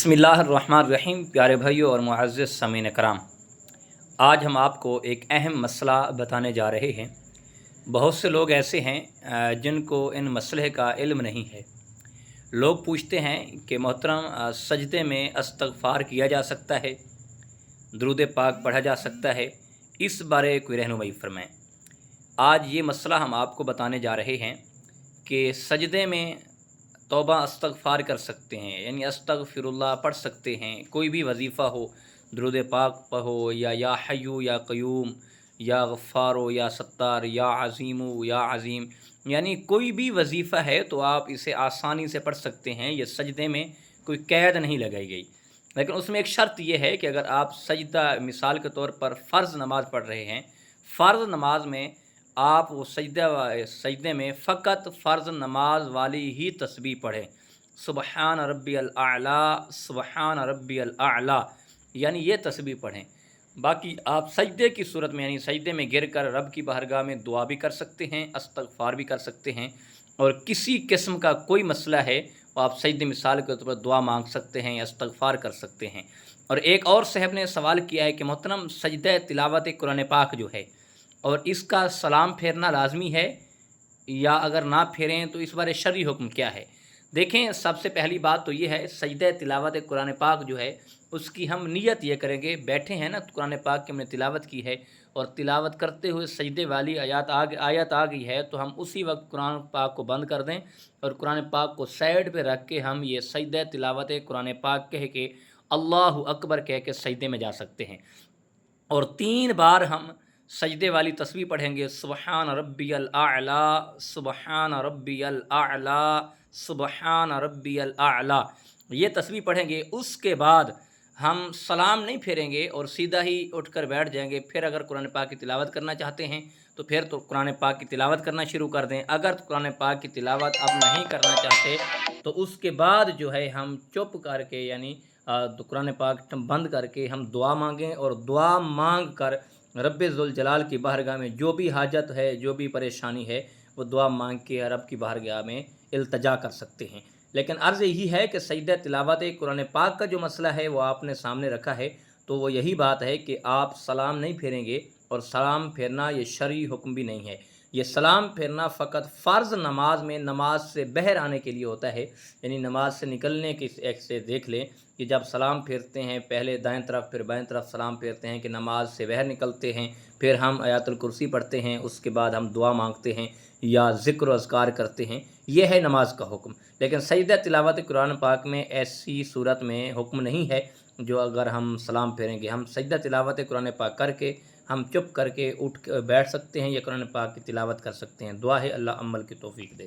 बिस्मिल्लाहिर्रहमानिर्रहीम। प्यारे भाइयों और मुअज़्ज़िज़ सामीन कराम, आज हम आपको एक अहम मसला बताने जा रहे हैं। बहुत से लोग ऐसे हैं जिनको इन मसले का इल्म नहीं है। लोग पूछते हैं कि मोहतरम, सजदे में इस्तग़फ़ार किया जा सकता है, दुरूद पाक पढ़ा जा सकता है, इस बारे कोई रहनुमाई फ़रमाएँ। आज ये मसला हम आपको बताने जा रहे हैं कि सजदे में तौबा इस्तग़फ़ार कर सकते हैं, यानी अस्तग़फ़िरुल्लाह पढ़ सकते हैं। कोई भी वजीफ़ा हो, दुरूद पाक पढ़ो या हय्यु या क़य्यूम या गफ़्फ़ारो या सत्तार या अज़ीमु या अज़ीम, यानी कोई भी वजीफ़ा है तो आप इसे आसानी से पढ़ सकते हैं। ये सजदे में कोई कैद नहीं लगाई गई, लेकिन उसमें एक शर्त यह है कि अगर आप सजदा, मिसाल के तौर पर फ़र्ज़ नमाज़ पढ़ रहे हैं, फ़र्ज़ नमाज में आप वो सजदे में फ़कत फ़र्ज़ नमाज वाली ही तस्बीह पढ़ें, सुबहान रब्बियल आला, सुबहान रब्बियल आला, यानी ये तस्बीह पढ़ें। बाकी आप सजदे की सूरत में, यानी सजदे में गिर कर रब की बारगाह में दुआ भी कर सकते हैं, इस्तग़फ़ार भी कर सकते हैं। और किसी किस्म का कोई मसला है वो आप सजदे, मिसाल के तौर पर दुआ मांग सकते हैं या इस्तग़फ़ार कर सकते हैं। और एक और साहब ने सवाल किया है कि मोहतरम, सजदा तिलावत कुरान पाक जो है और इसका सलाम फेरना लाजमी है, या अगर ना फेरें तो इस बारे शरई हुक्म क्या है। देखें, सबसे पहली बात तो ये है, सजदा तिलावत कुरान पाक जो है उसकी हम नियत ये करेंगे, बैठे हैं ना कुरान पाक की हमने तिलावत की है और तिलावत करते हुए सजदे वाली आयत आ गई है, तो हम उसी वक्त कुरान पाक को बंद कर दें और कुरान पाक को साइड पे रख के हम ये सजदा तिलावत कुरान पाक कह के अल्लाहु अकबर कह के सजदे में जा सकते हैं। और 3 बार हम सजदे वाली तस्बीह पढ़ेंगे, सुबहान रब्बियल आला, सुबहान रब्बियल आला, सुबहान रब्बियल आला, ये तस्बीह पढ़ेंगे। उसके बाद हम सलाम नहीं फेरेंगे और सीधा ही उठकर बैठ जाएंगे। फिर अगर कुरान पाक की तिलावत करना चाहते हैं तो फिर तो कुरान पाक की तिलावत करना शुरू कर दें। अगर कुरान पाक की तिलावत अब नहीं करना चाहते तो उसके बाद जो है हम चुप करके, यानी तो कुरान पाक बंद करके हम दुआ मांगें और दुआ मांग कर रब्बे ज़ुल जलाल की बारगाह में जो भी हाजत है, जो भी परेशानी है, वो दुआ मांग के रब की बारगाह में इल्तिजा कर सकते हैं। लेकिन अर्ज़ यही है कि सजदा तिलावत कुरान पाक का जो मसला है वो आपने सामने रखा है, तो वो यही बात है कि आप सलाम नहीं फेरेंगे, और सलाम फेरना ये शरई हुक्म भी नहीं है। ये सलाम फेरना फ़कत फ़र्ज़ नमाज में नमाज से बहर आने के लिए होता है, यानी नमाज से निकलने के एक से देख लें कि जब सलाम फेरते हैं, पहले दाएं तरफ फिर बाएं तरफ सलाम फेरते हैं कि नमाज से बाहर निकलते हैं, फिर हम आयतुल कुर्सी पढ़ते हैं, उसके बाद हम दुआ मांगते हैं या ज़िक्र अज़कार करते हैं। यह है नमाज का हुक्म। लेकिन सजदा तिलावत कुरान पाक में ऐसी सूरत में हुक्म नहीं है जो अगर हम सलाम फेरेंगे। हम सजदा तिलावत कुरान पाक करके हम चुप करके उठ बैठ सकते हैं या कुरान पाक की तिलावत कर सकते हैं। दुआ है अल्लाह अमल की तौफीक दे।